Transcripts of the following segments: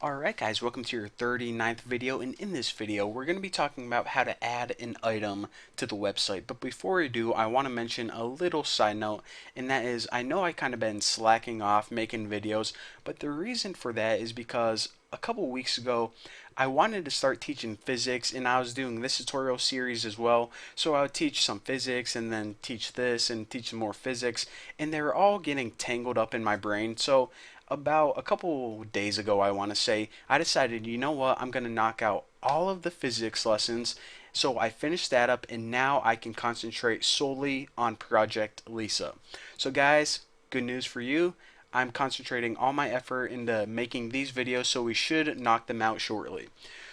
Alright guys, welcome to your 39th video, and in this video we're going to be talking about how to add an item to the website. But before we do, I want to mention a little side note, and that is I know I kind of been slacking off making videos, but the reason for that is because a couple weeks ago I wanted to start teaching physics, and I was doing this tutorial series as well. So I would teach some physics and then teach this and teach some more physics, and they were all getting tangled up in my brain. So about a couple days ago, I want to say, I decided, you know what, I'm going to knock out all of the physics lessons. So I finished that up, and now I can concentrate solely on Project Lisa. So guys, good news for you. I'm concentrating all my effort into making these videos, so we should knock them out shortly.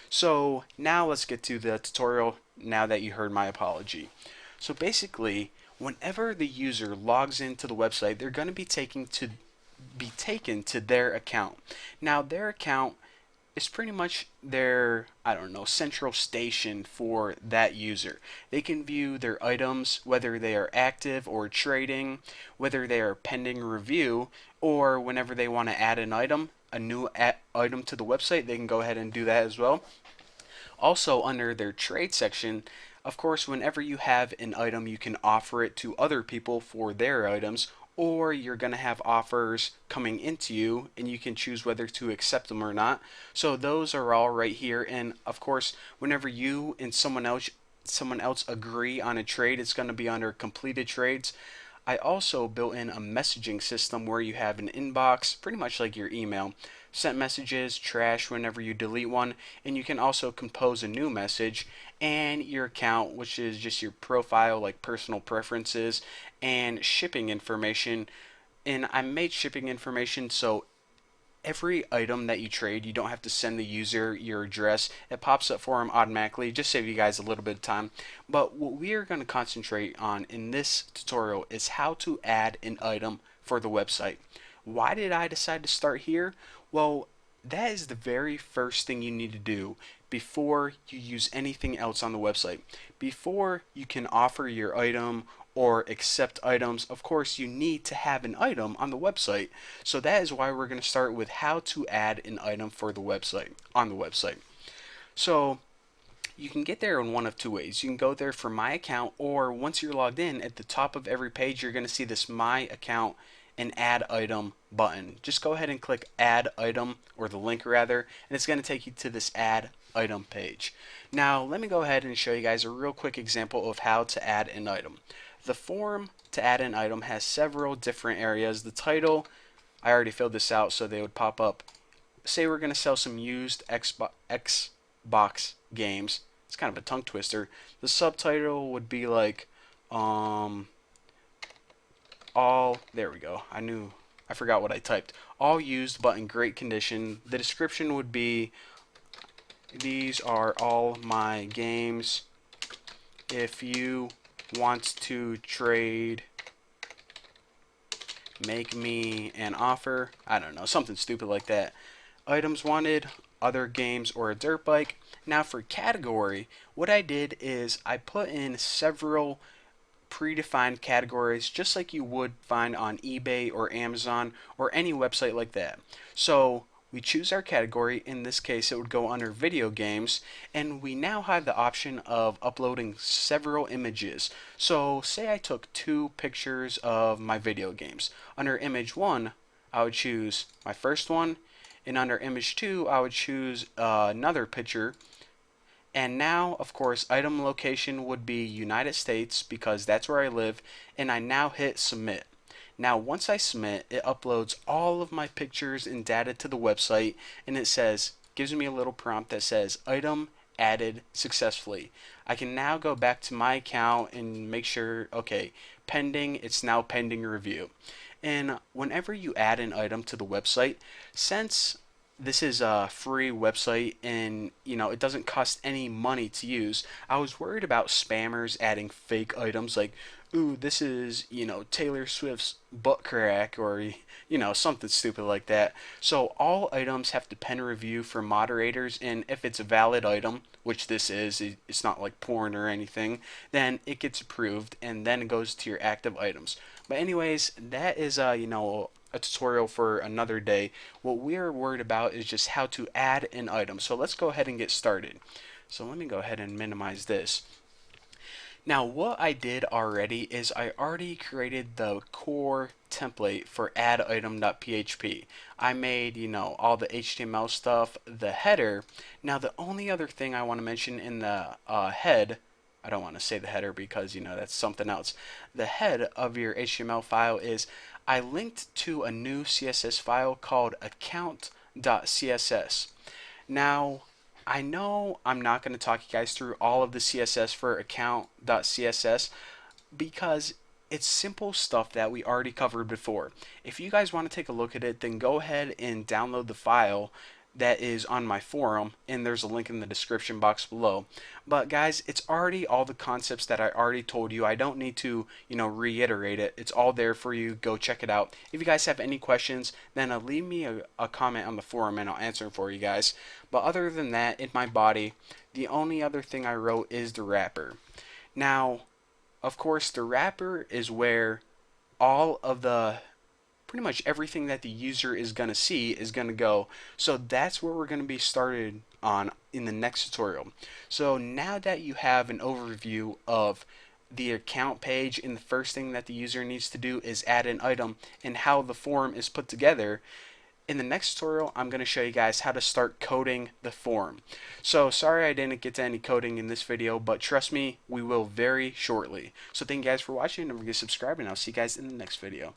So now let's get to the tutorial now that you heard my apology. So basically, whenever the user logs into the website, they're going to be taken to their account. Now their account is pretty much their, I don't know, central station for that user. They can view their items, whether they are active or trading, whether they are pending review, or whenever they want to add an item, a new item to the website, they can go ahead and do that as well. Also, under their trade section, of course, whenever you have an item, you can offer it to other people for their items, or you're going to have offers coming into you, and you can choose whether to accept them or not. So those are all right here. And of course, whenever you and someone else agree on a trade, it's going to be under completed trades. I also built in a messaging system where you have an inbox, pretty much like your email. Sent messages, trash whenever you delete one, and you can also compose a new message, and your account, which is just your profile, like personal preferences, and shipping information. And I made shipping information so every item that you trade, you don't have to send the user your address. It pops up for them automatically. Just save you guys a little bit of time. But what we are going to concentrate on in this tutorial is how to add an item for the website. Why did I decide to start here? Well, that is the very first thing you need to do before you use anything else on the website. Before you can offer your item or accept items, of course you need to have an item on the website. So that is why we're going to start with how to add an item for the website, on the website. So you can get there in one of two ways. You can go there for my account, or once you're logged in, at the top of every page you're going to see this my account and add item button. Just go ahead and click add item, or the link rather, and it's going to take you to this add item page. Now let me go ahead and show you guys a real quick example of how to add an item. The form to add an item has several different areas. The title, I already filled this out so they would pop up. Say we're going to sell some used Xbox games. It's kind of a tongue twister. The subtitle would be like there we go. I forgot what I typed. All used but in great condition. The description would be, these are all my games. If you want to trade, make me an offer. I don't know, something stupid like that. Items wanted, other games, or a dirt bike. Now for category, what I did is I put in several predefined categories just like you would find on eBay or Amazon or any website like that. So we choose our category. In this case it would go under video games, and we now have the option of uploading several images. So say I took two pictures of my video games. Under image 1 I would choose my first one, and under image 2 I would choose another picture. And now, of course, item location would be United States because that's where I live, and I now hit submit. Now, once I submit, it uploads all of my pictures and data to the website, and it gives me a little prompt that says, item added successfully. I can now go back to my account and make sure, okay, pending, it's now pending review. And whenever you add an item to the website, since this is a free website and it doesn't cost any money to use, I was worried about spammers adding fake items like, ooh, this is Taylor Swift's butt crack, or something stupid like that. So all items have to pen review for moderators, and if it's a valid item, which this is, it's not like porn or anything, then it gets approved and then it goes to your active items. But anyways, that is a tutorial for another day. What we're worried about is just how to add an item. So let's go ahead and get started. So let me go ahead and minimize this. Now what I did already is I already created the core template for add item.php. I made, all the HTML stuff, the header. Now the only other thing I want to mention in the head, I don't want to say the header because, that's something else. The head of your HTML file is I linked to a new CSS file called account.css. Now, I know I'm not going to talk you guys through all of the CSS for account.css because it's simple stuff that we already covered before. If you guys want to take a look at it, then go ahead and download the file that is on my forum, and there's a link in the description box below. But guys, it's already all the concepts that I already told you. I don't need to, reiterate it. It's all there for you. Go check it out. If you guys have any questions, then leave me a comment on the forum and I'll answer them for you guys. But other than that, in my body, the only other thing I wrote is the wrapper. Now, of course, the wrapper is where all of the pretty much everything that the user is going to see is going to go. So that's where we're going to be started on in the next tutorial. So now that you have an overview of the account page, and the first thing that the user needs to do is add an item and how the form is put together, in the next tutorial, I'm going to show you guys how to start coding the form. So sorry I didn't get to any coding in this video, but trust me, we will very shortly. So thank you guys for watching, and don't forget to subscribe, and I'll see you guys in the next video.